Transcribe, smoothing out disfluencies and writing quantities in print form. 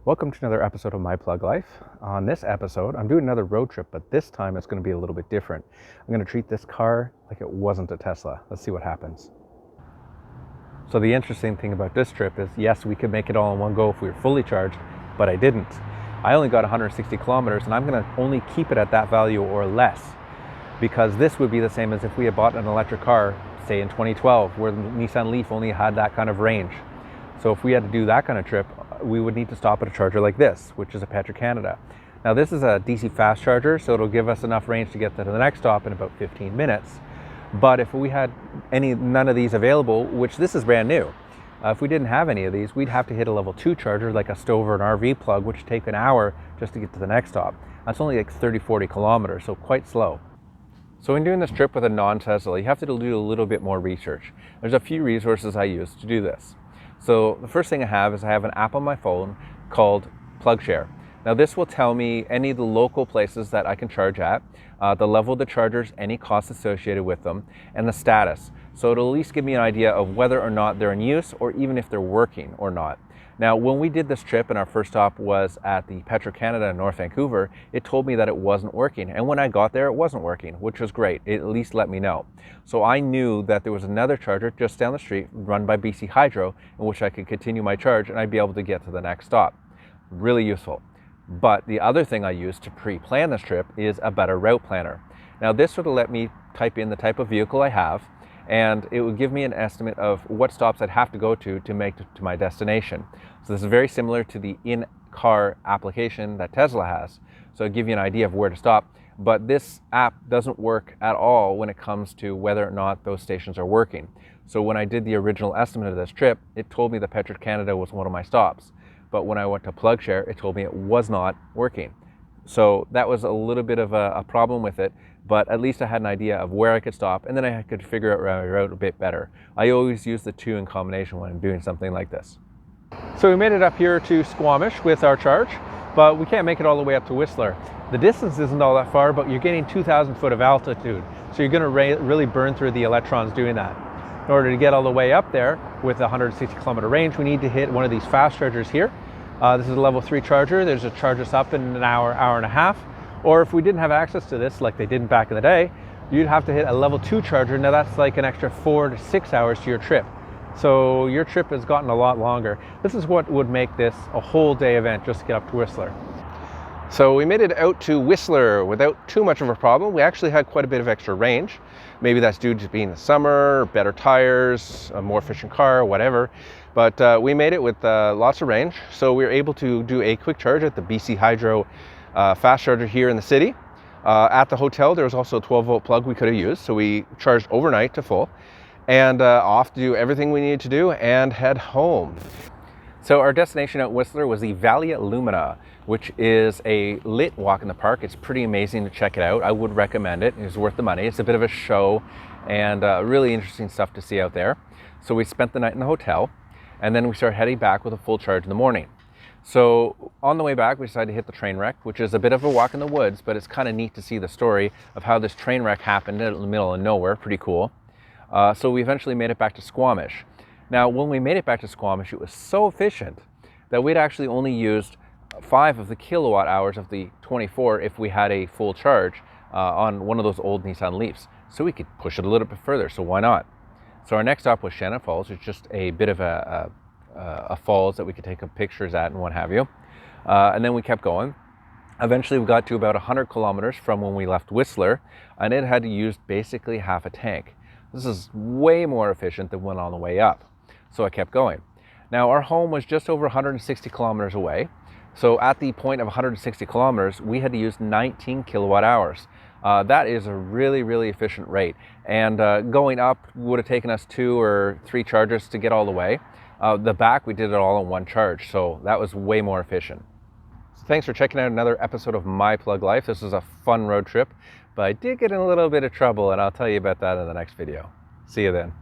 Welcome to another episode of My Plug Life. On this episode, I'm doing another road trip, but this time it's going to be a little bit different. I'm going to treat this car like it wasn't a Tesla. Let's see what happens. So the interesting thing about this trip is, yes, we could make it all in one go if we were fully charged, but I didn't. I only got 160 kilometers, and I'm going to only keep it at that value or less, because this would be the same as if we had bought an electric car, say in 2012, where the Nissan Leaf only had that kind of range. So if we had to do that kind of trip, we would need to stop at a charger like this, which is a Petro-Canada. Now this is a DC fast charger, so it'll give us enough range to get to the next stop in about 15 minutes. But if we had none of these available, which this is brand new, if we didn't have any of these, we'd have to hit a level 2 charger like a stove or an RV plug, which would take an hour just to get to the next stop. That's only like 30-40 kilometers, so quite slow. So when doing this trip with a non-Tesla, you have to do a little bit more research. There's a few resources I use to do this. So the first thing I have an app on my phone called PlugShare. Now this will tell me any of the local places that I can charge at, the level of the chargers, any costs associated with them, and the status. So it'll at least give me an idea of whether or not they're in use, or even if they're working or not. Now, when we did this trip and our first stop was at the Petro-Canada in North Vancouver, it told me that it wasn't working. And when I got there, it wasn't working, which was great. It at least let me know. So I knew that there was another charger just down the street run by BC Hydro in which I could continue my charge and I'd be able to get to the next stop. Really useful. But the other thing I used to pre-plan this trip is a better route planner. Now this would let me type in the type of vehicle I have, and it would give me an estimate of what stops I'd have to go to make it to my destination. So this is very similar to the in-car application that Tesla has. So it'll give you an idea of where to stop. But this app doesn't work at all when it comes to whether or not those stations are working. So when I did the original estimate of this trip, it told me that Petro-Canada was one of my stops. But when I went to PlugShare, it told me it was not working. So that was a little bit of a problem with it, but at least I had an idea of where I could stop, and then I could figure out my route a bit better. I always use the two in combination when I'm doing something like this. So we made it up here to Squamish with our charge, but we can't make it all the way up to Whistler. The distance isn't all that far, but you're getting 2,000 foot of altitude, so you're going to really burn through the electrons doing that. In order to get all the way up there with a 160 kilometer range, we need to hit one of these fast chargers here. This is a level 3 charger. There's a charge us up in an hour and a half. Or if we didn't have access to this like they did back in the day, you'd have to hit a level 2 charger. Now that's like an extra 4 to 6 hours to your trip. So your trip has gotten a lot longer. This is what would make this a whole day event just to get up to Whistler. So we made it out to Whistler without too much of a problem. We actually had quite a bit of extra range. Maybe that's due to being the summer, better tires, a more efficient car, whatever. But we made it with lots of range. So we were able to do a quick charge at the BC Hydro fast charger here in the city. At the hotel, there was also a 12-volt plug we could have used. So we charged overnight to full and off to do everything we needed to do and head home. So our destination at Whistler was the Valley Lumina, which is a lit walk in the park. It's pretty amazing to check it out. I would recommend it. It's worth the money. It's a bit of a show and really interesting stuff to see out there. So we spent the night in the hotel, and then we started heading back with a full charge in the morning. So on the way back, we decided to hit the train wreck, which is a bit of a walk in the woods, but it's kind of neat to see the story of how this train wreck happened in the middle of nowhere. Pretty cool. So we eventually made it back to Squamish. Now, when we made it back to Squamish, it was so efficient that we'd actually only used 5 of the kilowatt hours of the 24 if we had a full charge on one of those old Nissan Leafs. So we could push it a little bit further, so why not? So our next stop was Shannon Falls. It's just a bit of a falls that we could take pictures at and what have you. And then we kept going. Eventually we got to about 100 kilometers from when we left Whistler, and it had used basically half a tank. This is way more efficient than one on the way up. So I kept going. Now our home was just over 160 kilometers away. So at the point of 160 kilometers, we had to use 19 kilowatt hours. That is a really, really efficient rate. And going up would have taken us 2 or 3 chargers to get all the way. The back, we did it all in one charge. So that was way more efficient. So thanks for checking out another episode of My Plug Life. This was a fun road trip, but I did get in a little bit of trouble, and I'll tell you about that in the next video. See you then.